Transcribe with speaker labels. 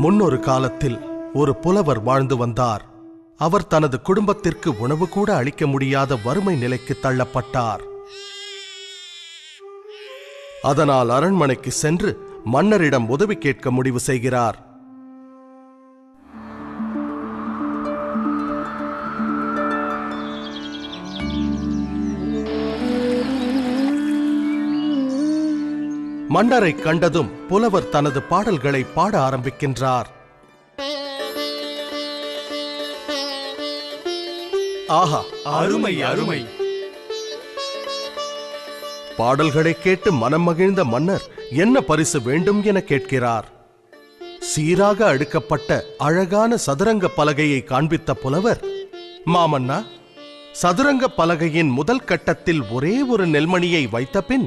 Speaker 1: முன்னொரு காலத்தில் ஒரு புலவர் வாழ்ந்து வந்தார். அவர் தனது குடும்பத்திற்கு உணவு கூட அளிக்க முடியாத வறுமை நிலைக்கு தள்ளப்பட்டார். அதனால் அரண்மனைக்கு சென்று மன்னரிடம் உதவி கேட்க முடிவு செய்கிறார். மன்னரை கண்டதும் புலவர் தனது பாடல்களை பாட ஆரம்பிக்கின்றார். ஆஹா,
Speaker 2: அருமை அருமை!
Speaker 1: பாடல்களை கேட்டு மனம் மகிழ்ந்த மன்னர் என்ன பரிசு வேண்டும் என கேட்கிறார். சீராக அடுக்கப்பட்ட அழகான சதுரங்க பலகையை காண்பித்த புலவர், மாமன்னா, சதுரங்க பலகையின் முதல் கட்டத்தில் ஒரே ஒரு நெல்மணியை வைத்த பின்